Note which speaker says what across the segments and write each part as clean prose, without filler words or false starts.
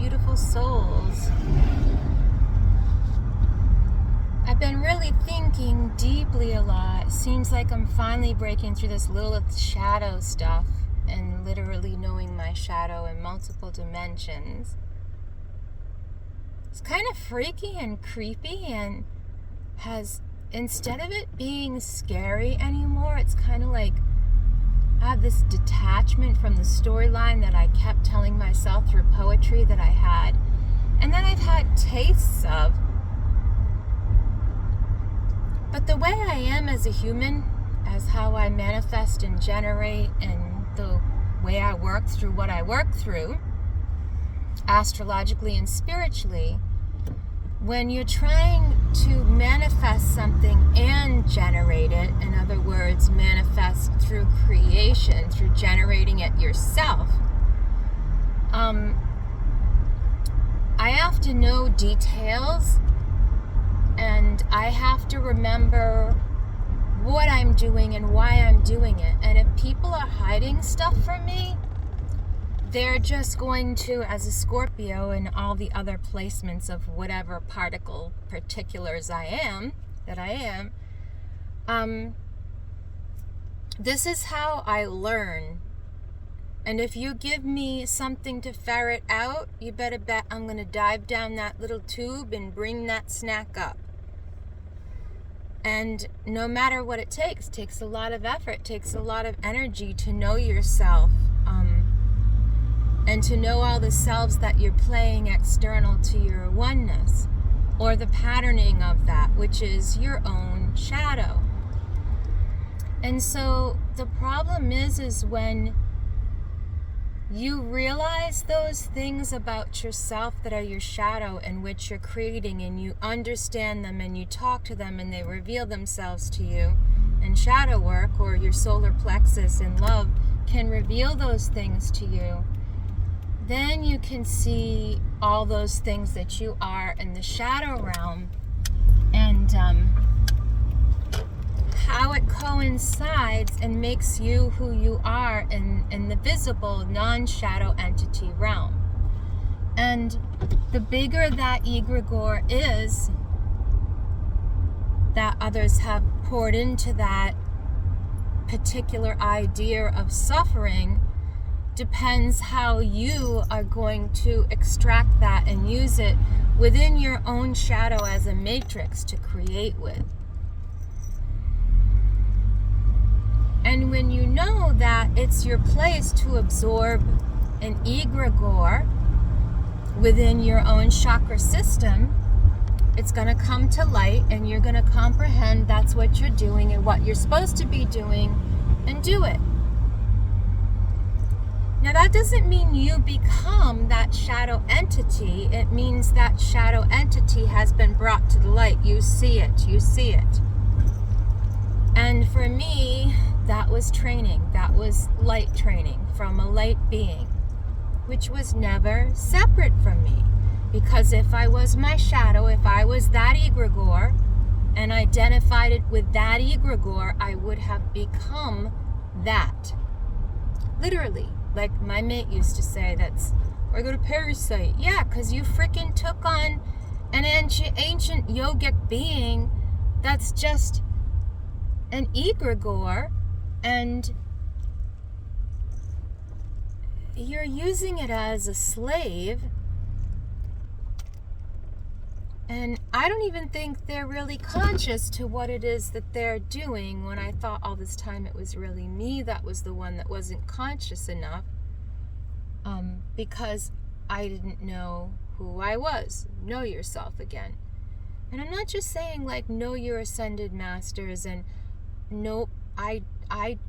Speaker 1: beautiful souls. I've been really thinking deeply a lot. It seems like I'm finally breaking through this Lilith shadow stuff and literally knowing my shadow in multiple dimensions. It's kind of freaky and creepy, and instead of it being scary anymore, it's kind of like I have this detachment from the storyline that I kept telling myself through poetry that I had, and that I've had tastes of. But the way I am as a human, as how I manifest and generate, and the way I work through what I work through, astrologically and spiritually, when you're trying to manifest something and generate it, in other words, manifest through creation, through generating it yourself, I have to know details, and I have to remember what I'm doing and why I'm doing it. And if people are hiding stuff from me, they're just going to, as a Scorpio and all the other placements of whatever particle particulars I am, this is how I learn. And if you give me something to ferret out, you better bet I'm going to dive down that little tube and bring that snack up. And no matter what it takes a lot of effort, takes a lot of energy to know yourself, and to know all the selves that you're playing external to your oneness, or the patterning of that, which is your own shadow. And so the problem is when you realize those things about yourself that are your shadow and which you're creating, and you understand them and you talk to them and they reveal themselves to you, and shadow work or your solar plexus in love can reveal those things to you, then you can see all those things that you are in the shadow realm, and how it coincides and makes you who you are in the visible non-shadow entity realm. And the bigger that egregore is that others have poured into that particular idea of suffering, depends how you are going to extract that and use it within your own shadow as a matrix to create with. And when you know that it's your place to absorb an egregore within your own chakra system, it's going to come to light, and you're going to comprehend that's what you're doing and what you're supposed to be doing, and do it. Now, that doesn't mean you become that shadow entity. It means that shadow entity has been brought to the light. You see it. And for me, that was training. That was light training from a light being, which was never separate from me. Because if I was my shadow, if I was that egregore and identified it with that egregore, I would have become that. Literally. Like my mate used to say, or go to parasite. Yeah, because you freaking took on an ancient yogic being that's just an egregore, and you're using it as a slave. And I don't even think they're really conscious to what it is that they're doing, when I thought all this time it was really me that was the one that wasn't conscious enough, because I didn't know who I was. Know yourself again. And I'm not just saying like know your ascended masters, and nope, I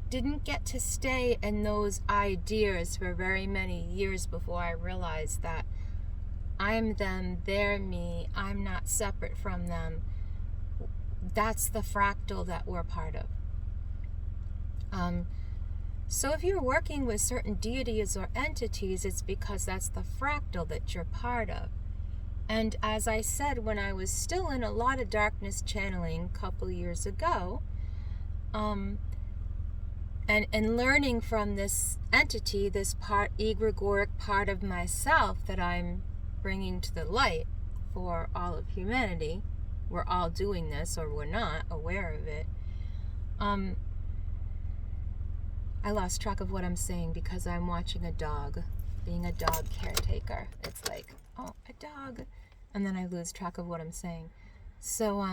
Speaker 1: didn't get to stay in those ideas for very many years before I realized that I'm them, they're me, I'm not separate from them. That's the fractal that we're part of. So if you're working with certain deities or entities, it's because that's the fractal that you're part of. And as I said, when I was still in a lot of darkness channeling a couple years ago, and learning from this entity, this egregoric part of myself that I'm bringing to the light for all of humanity. We're all doing this, or we're not aware of it. I lost track of what I'm saying because I'm watching a dog, being a dog caretaker. It's like, oh, a dog. And then I lose track of what I'm saying. So,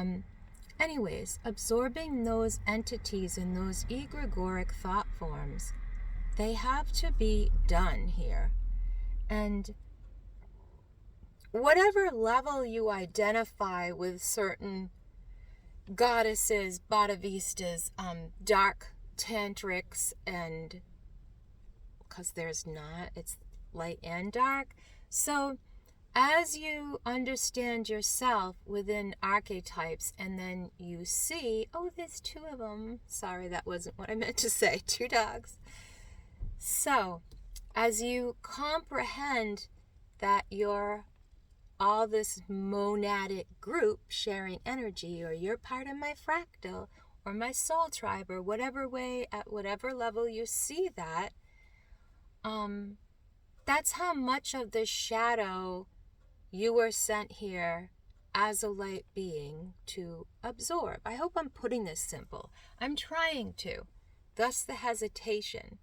Speaker 1: anyways, absorbing those entities and those egregoric thought forms, they have to be done here. And whatever level you identify with certain goddesses, Bhadavistas, dark tantrics, and because there's not, it's light and dark. So as you understand yourself within archetypes, and then you see, oh, there's two of them. Sorry, that wasn't what I meant to say. Two dogs. So as you comprehend that you're all this monadic group sharing energy, or you're part of my fractal or my soul tribe, or whatever way, at whatever level you see that, that's how much of the shadow you were sent here as a light being to absorb. I hope I'm putting this simple. I'm trying to. Thus the hesitation.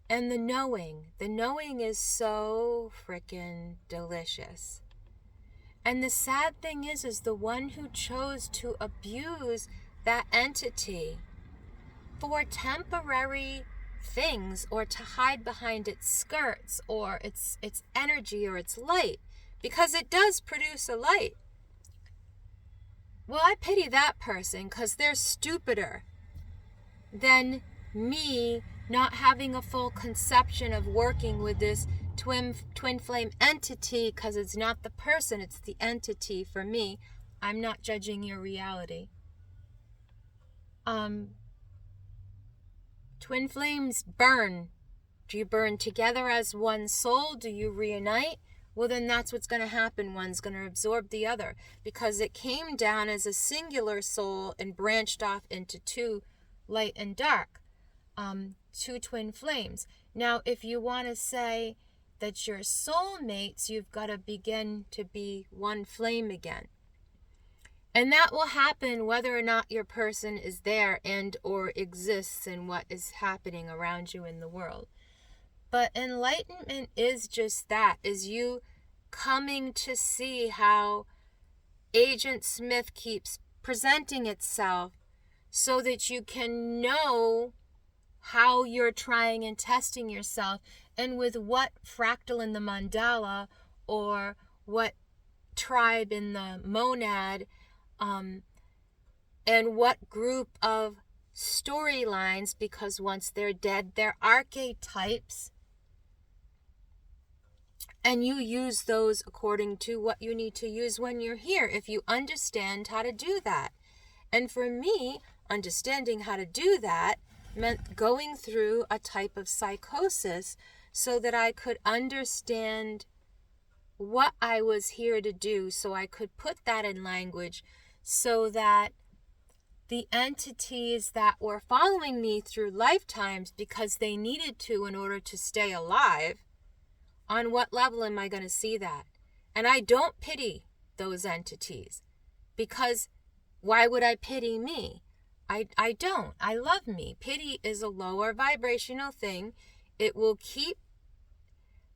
Speaker 1: And the knowing. The knowing is so freaking delicious. And the sad thing is the one who chose to abuse that entity for temporary things, or to hide behind its skirts, or its energy, or its light, because it does produce a light. Well, I pity that person, because they're stupider than me not having a full conception of working with this twin flame entity, because it's not the person, it's the entity for me. I'm not judging your reality. Twin flames burn. Do you burn together as one soul? Do you reunite? Well, then that's what's going to happen. One's going to absorb the other, because it came down as a singular soul and branched off into two, light and dark, two twin flames. Now, if you want to say that you're soulmates, you've got to begin to be one flame again. And that will happen whether or not your person is there and or exists in what is happening around you in the world. But enlightenment is just that, is you coming to see how Agent Smith keeps presenting itself, so that you can know how you're trying and testing yourself, and with what fractal in the mandala, or what tribe in the monad, and what group of storylines, because once they're dead, they're archetypes, and you use those according to what you need to use when you're here, if you understand how to do that. And for me, understanding how to do that meant going through a type of psychosis, so that I could understand what I was here to do, so I could put that in language, so that the entities that were following me through lifetimes, because they needed to in order to stay alive, on what level am I going to see that? And I don't pity those entities, because why would I pity me? I don't. I love me. Pity is a lower vibrational thing. It will keep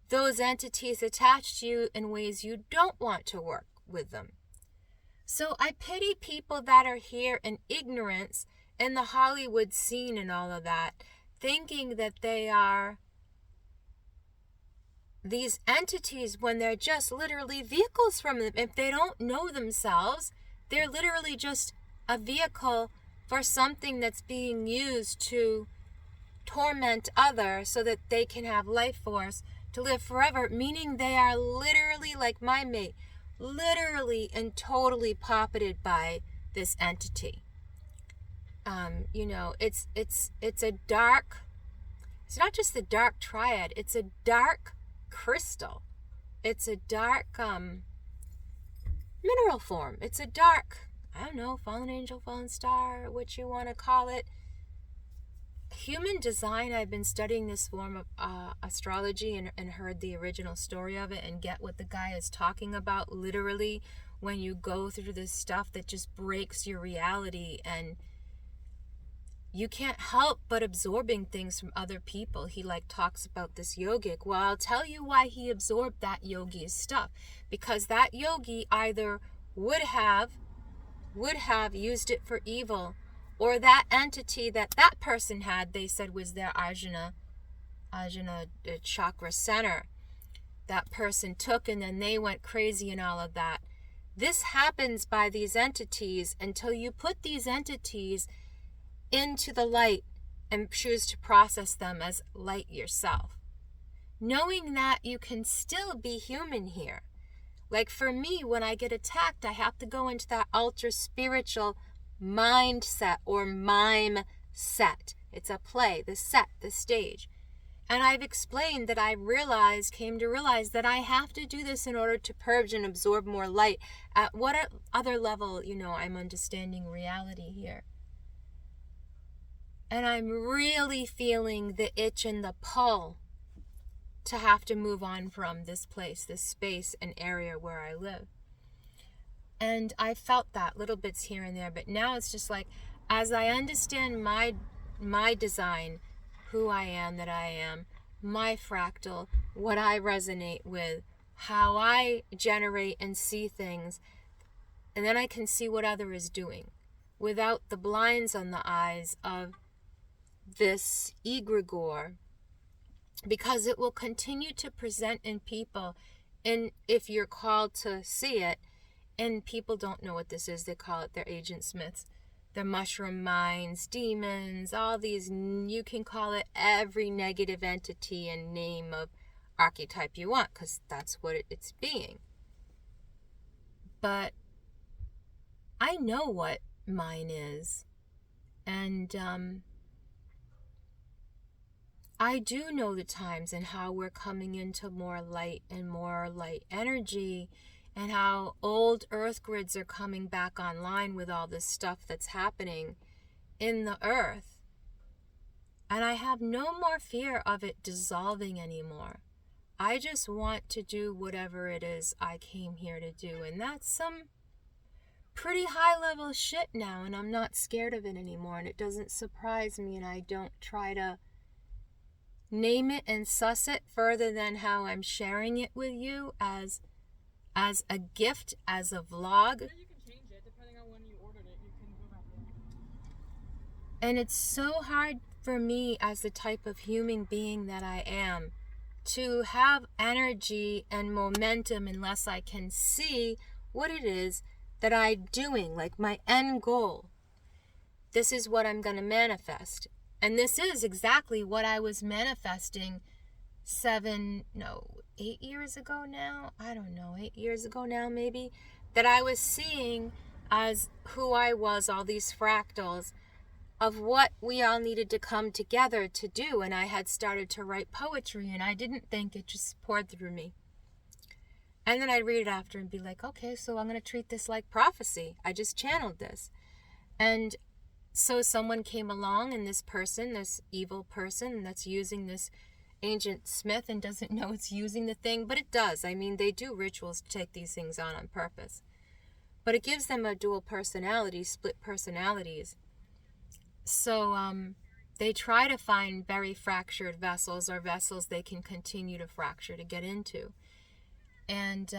Speaker 1: those entities attached to you in ways you don't want to work with them. So I pity people that are here in ignorance in the Hollywood scene and all of that, thinking that they are these entities when they're just literally vehicles from them. If they don't know themselves, they're literally just a vehicle for something that's being used to torment others so that they can have life force to live forever, meaning they are literally, like my mate, literally and totally puppeted by this entity. It's a dark, it's not just the dark triad, it's a dark crystal. It's a dark mineral form. It's a dark, I don't know, fallen angel, fallen star, what you want to call it. human design, I've been studying this form of astrology and heard the original story of it and get what the guy is talking about. Literally, when you go through this stuff that just breaks your reality and you can't help but absorbing things from other people. He talks about this yogic. Well, I'll tell you why he absorbed that yogi's stuff. Because that yogi either would have used it for evil, or that entity that person had, they said was their Ajna chakra center, that person took, and then they went crazy and all of that. This happens by these entities until you put these entities into the light and choose to process them as light yourself. Knowing that you can still be human here. Like for me, when I get attacked, I have to go into that ultra spiritual mindset or mime set. It's a play, the set, the stage. And I've explained that I came to realize that I have to do this in order to purge and absorb more light. At what other level, I'm understanding reality here. And I'm really feeling the itch and the pull to have to move on from this place, this space and area where I live. And I felt that little bits here and there, but now it's just like, as I understand my design, who I am, that I am, my fractal, what I resonate with, how I generate and see things, and then I can see what other is doing without the blinds on the eyes of this egregore, because it will continue to present in people, and if you're called to see it, and people don't know what this is, they call it their agent smiths, their mushroom minds, demons, all these, you can call it every negative entity and name of archetype you want, because that's what it's being. But I know what mine is, and I do know the times and how we're coming into more light and more light energy, and how old earth grids are coming back online with all this stuff that's happening in the earth. And I have no more fear of it dissolving anymore. I just want to do whatever it is I came here to do. And that's some pretty high level shit now, and I'm not scared of it anymore, and it doesn't surprise me, and I don't try to name it and suss it further than how I'm sharing it with you as a gift, as a vlog.
Speaker 2: Yeah, you can change it depending on when you ordered it. You can go back in.
Speaker 1: And it's so hard for me, as the type of human being that I am, to have energy and momentum unless I can see what it is that I'm doing, like my end goal. This is what I'm going to manifest. And this is exactly what I was manifesting 8 years ago now. I don't know, 8 years ago now maybe. That I was seeing as who I was, all these fractals of what we all needed to come together to do. And I had started to write poetry, and I didn't think, it just poured through me. And then I'd read it after and be like, okay, so I'm going to treat this like prophecy. I just channeled this. And so someone came along, and this person, this evil person that's using this ancient smith and doesn't know it's using the thing, but it does. I mean, they do rituals to take these things on purpose. But it gives them a dual personality, split personalities. So they try to find very fractured vessels, or vessels they can continue to fracture to get into. And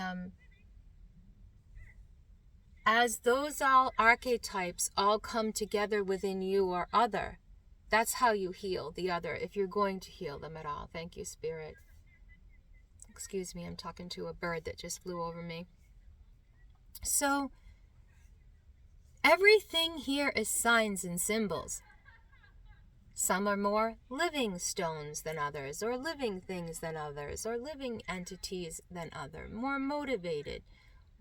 Speaker 1: as those all archetypes all come together within you or other, that's how you heal the other, if you're going to heal them at all. Thank you, Spirit. Excuse me, I'm talking to a bird that just flew over me. So, everything here is signs and symbols. Some are more living stones than others, or living things than others, or living entities than others, more motivated,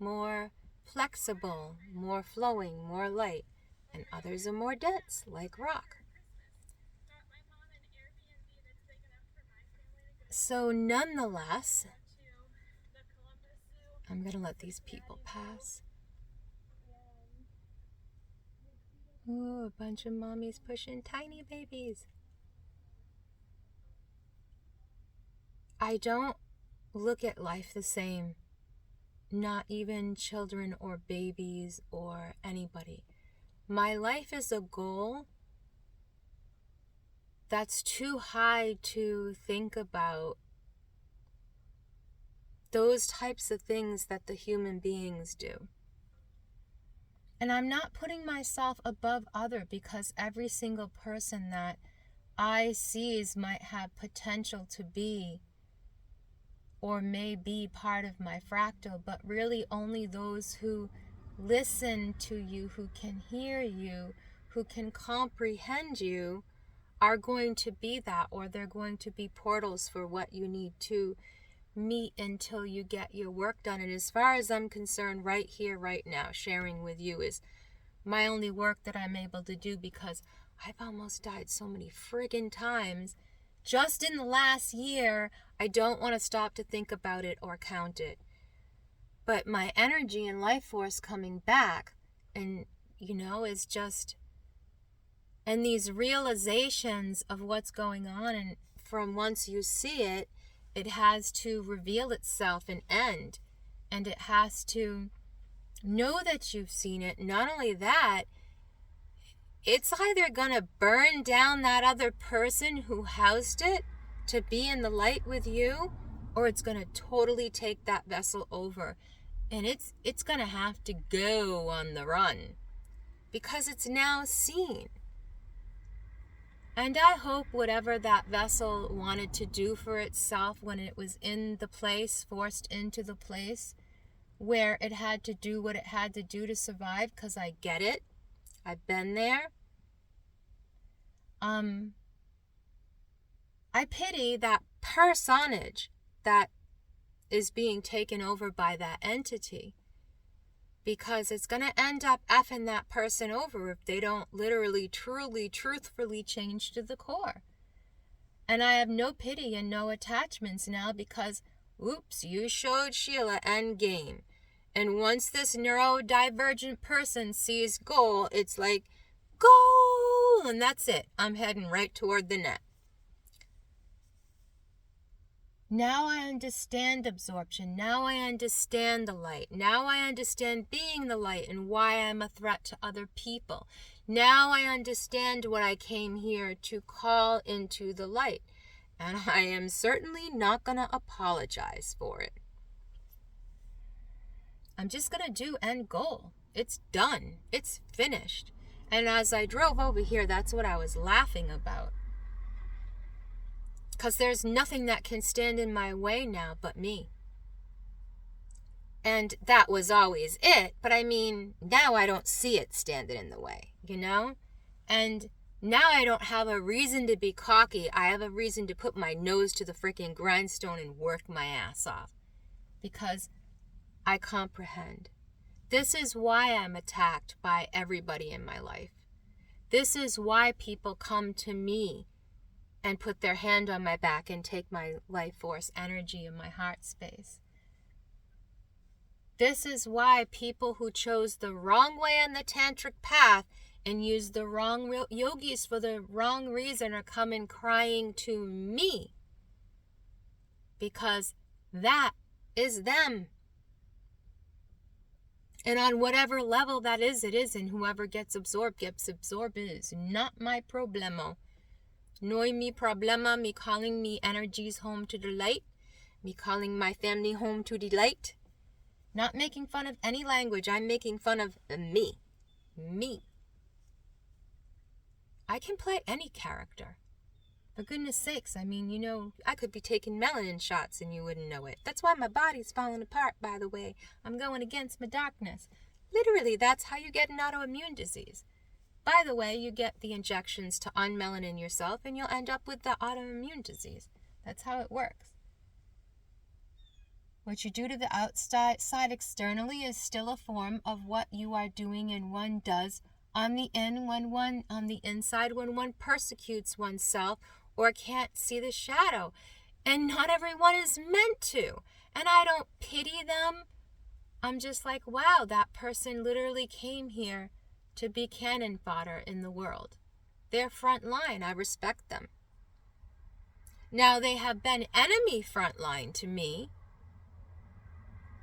Speaker 1: more flexible, more flowing, more light, and others are more dense, like rock. So nonetheless, I'm going to let these people pass. Ooh, a bunch of mommies pushing tiny babies. I don't look at life the same. Not even children or babies or anybody. My life is a goal that's too high to think about those types of things that the human beings do. And I'm not putting myself above other, because every single person that I sees might have potential to be or may be part of my fractal, but really only those who listen to you, who can hear you, who can comprehend you, are going to be that, or they're going to be portals for what you need to meet until you get your work done. And as far as I'm concerned, right here, right now, sharing with you is my only work that I'm able to do, because I've almost died so many friggin' times just in the last year. I don't want to stop to think about it or count it. But my energy and life force coming back, and is just, and these realizations of what's going on, and from once you see it, it has to reveal itself and end, and it has to know that you've seen it. Not only that, it's either gonna burn down that other person who housed it to be in the light with you, or it's gonna totally take that vessel over, and it's gonna have to go on the run, because it's now seen. And I hope whatever that vessel wanted to do for itself when it was in the place, forced into the place where it had to do what it had to do to survive, because I get it. I've been there. I pity that personage that is being taken over by that entity, because it's going to end up effing that person over if they don't literally, truly, truthfully change to the core. And I have no pity and no attachments now, because, oops, you showed Sheila end game. And once this neurodivergent person sees goal, it's like, goal! And that's it. I'm heading right toward the net. Now I understand absorption. Now I understand the light. Now I understand being the light and why I'm a threat to other people. Now I understand what I came here to call into the light. And I am certainly not going to apologize for it. I'm just going to do end goal. It's done. It's finished. And as I drove over here, that's what I was laughing about. Because there's nothing that can stand in my way now but me. And that was always it. But I mean, now I don't see it standing in the way, And now I don't have a reason to be cocky. I have a reason to put my nose to the freaking grindstone and work my ass off. Because I comprehend. This is why I'm attacked by everybody in my life. This is why people come to me and put their hand on my back and take my life force energy and my heart space. This is why people who chose the wrong way on the tantric path and used the wrong yogis for the wrong reason are coming crying to me. Because that is them. And on whatever level that is, it is. And whoever gets absorbed. Is not my problemo. No mi problema, me calling me energies home to the light. Me calling my family home to the light. Not making fun of any language. I'm making fun of me. Me. I can play any character. For goodness sakes, I mean, I could be taking melanin shots and you wouldn't know it. That's why my body's falling apart, by the way. I'm going against my darkness. Literally, that's how you get an autoimmune disease. By the way, you get the injections to unmelanin yourself and you'll end up with the autoimmune disease. That's how it works. What you do to the outside externally is still a form of what you are doing, and one does on the inside when one persecutes oneself or can't see the shadow. And not everyone is meant to. And I don't pity them. I'm just like, wow, that person literally came here to be cannon fodder in the world. They're front line. I respect them. Now, they have been enemy frontline to me,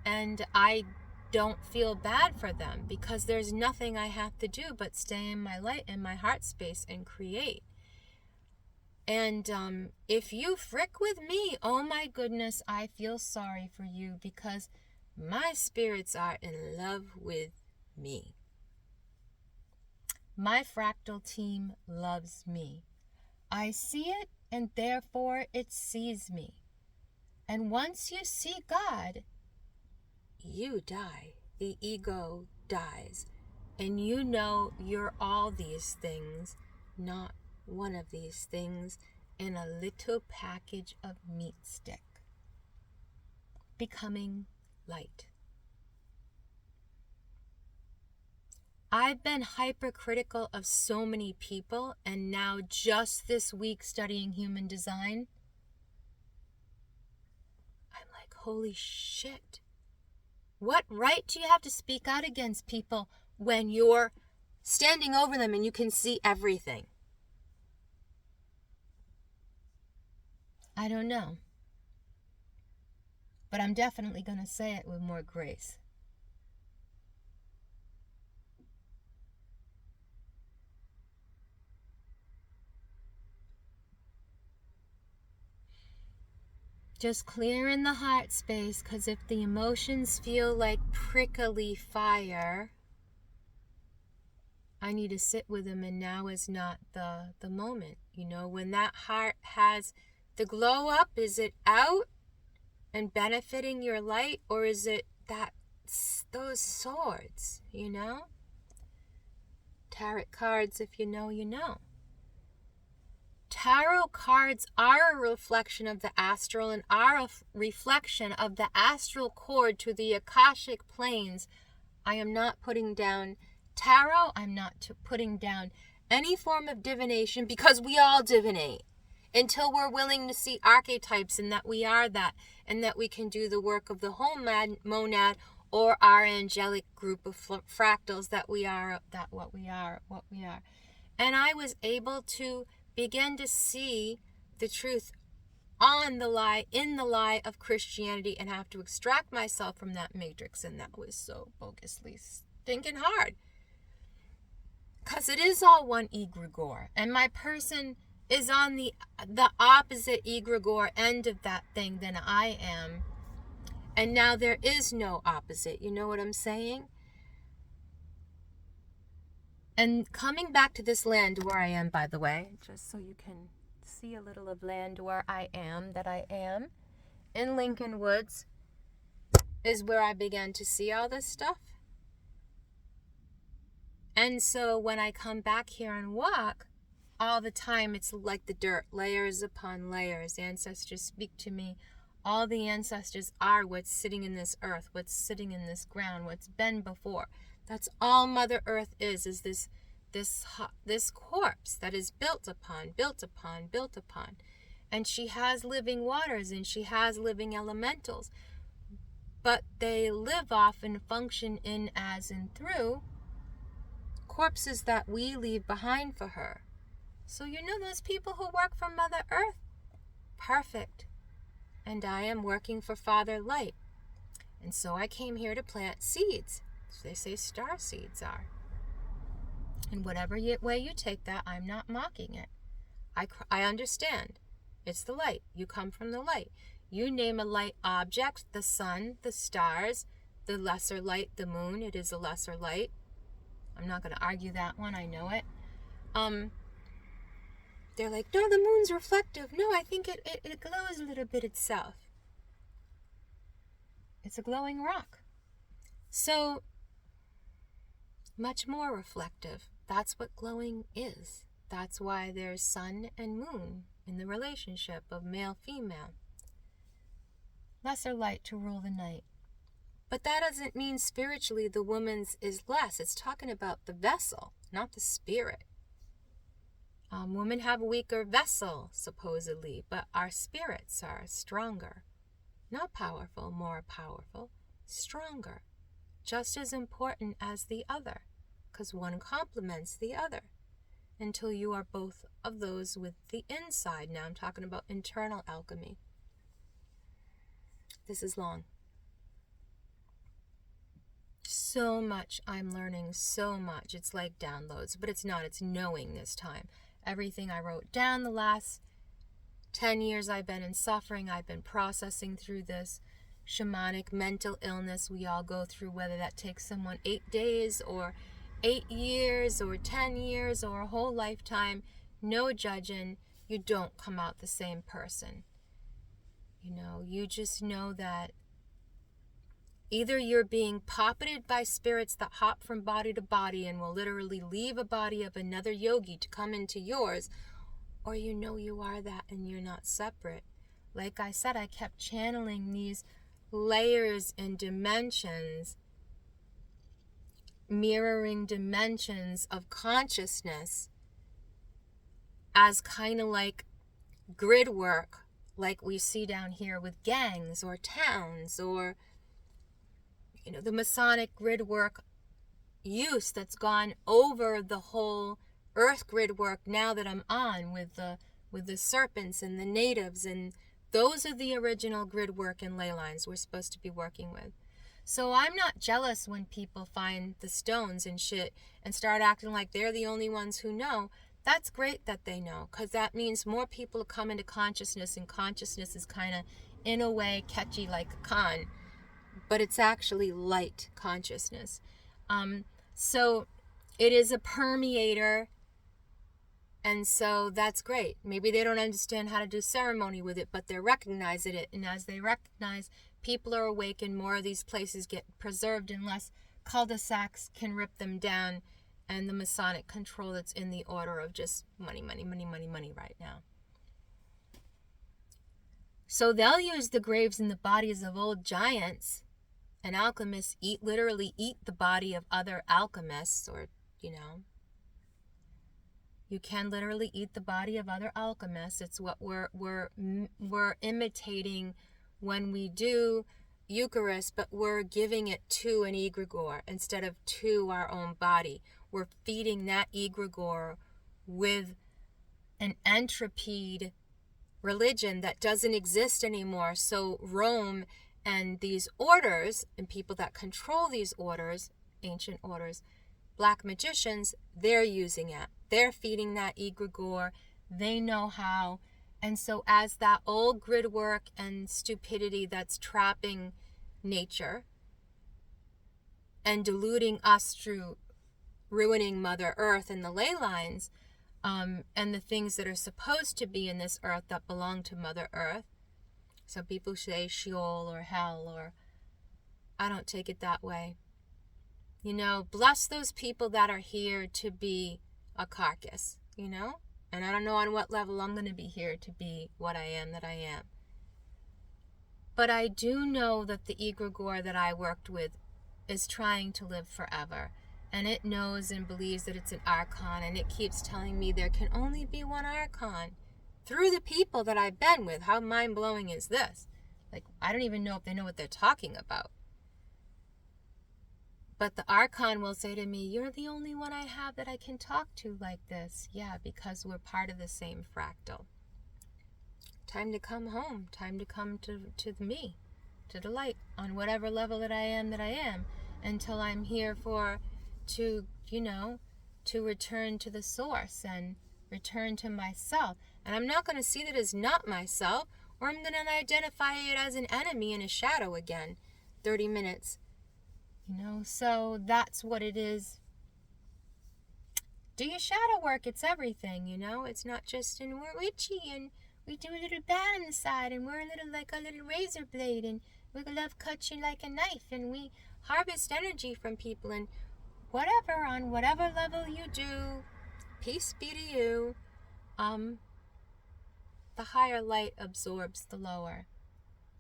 Speaker 1: and I don't feel bad for them because there's nothing I have to do but stay in my light, in my heart space, and create. And if you frick with me, oh my goodness, I feel sorry for you because my spirits are in love with me. My fractal team loves me. I see it, and therefore it sees me. And once you see God, you die. The ego dies. And you know you're all these things, not one of these things, in a little package of meat stick. Becoming light. I've been hypercritical of so many people, and now just this week studying human design, I'm like, holy shit. What right do you have to speak out against people when you're standing over them and you can see everything? I don't know. But I'm definitely going to say it with more grace. Just clearing the heart space, because if the emotions feel like prickly fire, I need to sit with them, and now is not the moment. You know, when that heart has the glow up, is it out and benefiting your light, or is it those swords, you know? Tarot cards, if you know, you know. Tarot cards are a reflection of the astral and are a reflection of the astral cord to the Akashic planes. I am not putting down tarot. I'm not putting down any form of divination, because we all divinate until we're willing to see archetypes and that we are that, and that we can do the work of the whole monad or our angelic group of fractals, that we are what we are. And I was able to begin to see the truth on the lie, in the lie of Christianity, and have to extract myself from that matrix. And that was so bogusly stinking hard, because it is all one egregore, and my person is on the opposite egregore end of that thing than I am. And now there is no opposite. You know what I'm saying? And coming back to this land where I am, by the way, just so you can see a little of land where I am, that I am, in Lincoln Woods, is where I began to see all this stuff. And so when I come back here and walk, all the time it's like the dirt, layers upon layers. Ancestors speak to me. All the ancestors are what's sitting in this earth, what's sitting in this ground, what's been before. That's all Mother Earth is this corpse that is built upon. And she has living waters, and she has living elementals. But they live off and function in, as, and through corpses that we leave behind for her. So you know those people who work for Mother Earth? Perfect. And I am working for Father Light. And so I came here to plant seeds. They say star seeds are. And whatever way you take that, I'm not mocking it. I understand. It's the light. You come from the light. You name a light object, the sun, the stars, the lesser light, the moon. It is a lesser light. I'm not going to argue that one. I know it. They're like, no, the moon's reflective. No, I think it glows a little bit itself. It's a glowing rock. So much more reflective. That's what glowing is. That's why there's sun and moon in the relationship of male-female. Lesser light to rule the night. But that doesn't mean spiritually the woman's is less. It's talking about the vessel, not the spirit. Women have a weaker vessel, supposedly, but our spirits are stronger. Not powerful, more powerful, stronger. Just as important as the other, because one complements the other. until you are both of those with the inside. Now I'm talking about internal alchemy. This is long. So much I'm learning, so much. It's like downloads, but it's not. It's knowing this time. Everything I wrote down the last 10 years I've been in suffering, I've been processing through this shamanic mental illness we all go through, whether that takes someone 8 days or 8 years or 10 years or a whole lifetime. No judging. You don't come out the same person. You just know that either you're being puppeted by spirits that hop from body to body and will literally leave a body of another yogi to come into yours, or you are that and you're not separate. Like I said, I kept channeling these layers and dimensions, mirroring dimensions of consciousness as kind of like grid work, like we see down here with gangs or towns, or the Masonic grid work use that's gone over the whole earth grid work now that I'm on with the serpents and the natives, and those are the original grid work and ley lines we're supposed to be working with. So I'm not jealous when people find the stones and shit and start acting like they're the only ones who know. That's great that they know, because that means more people come into consciousness, and consciousness is kind of, in a way, catchy like a con, but it's actually light consciousness. So it is a permeator, and so that's great. Maybe they don't understand how to do ceremony with it, but they're recognizing it, and as they recognize, people are awakened, more of these places get preserved, and less cul-de-sacs can rip them down, and the Masonic control that's in the order of just money, money, money, money, money right now. So they'll use the graves and the bodies of old giants, and alchemists literally eat the body of other alchemists, or, you can literally eat the body of other alchemists. It's what we're imitating when we do Eucharist, but we're giving it to an egregore instead of to our own body. We're feeding that egregore with an entropied religion that doesn't exist anymore. So Rome and these orders and people that control these orders, ancient orders, black magicians, they're using it. They're feeding that egregore. They know how. And so as that old grid work and stupidity that's trapping nature and deluding us through ruining Mother Earth and the ley lines, and the things that are supposed to be in this earth that belong to Mother Earth. Some people say Sheol or hell, or I don't take it that way. Bless those people that are here to be a carcass, and I don't know on what level I'm going to be here to be what I am that I am. But I do know that the egregore that I worked with is trying to live forever. And it knows and believes that it's an archon, and it keeps telling me there can only be one archon through the people that I've been with. How mind-blowing is this? Like, I don't even know if they know what they're talking about. But the archon will say to me, you're the only one I have that I can talk to like this. Yeah, because we're part of the same fractal. Time to come home. Time to come to me, to the light, on whatever level that I am, until I'm here to return to the source and return to myself. And I'm not going to see that as not myself, or I'm going to identify it as an enemy and a shadow again. 30 minutes. So that's what it is. Do your shadow work. It's everything, It's not just, and we're witchy, and we do a little bad on the side, and we're like a little razor blade, and we love cut you like a knife, and we harvest energy from people, and whatever, on whatever level you do, peace be to you. The higher light absorbs the lower.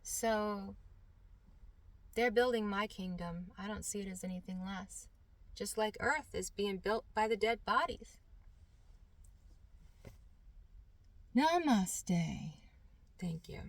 Speaker 1: So they're building my kingdom. I don't see it as anything less. Just like Earth is being built by the dead bodies. Namaste. Thank you.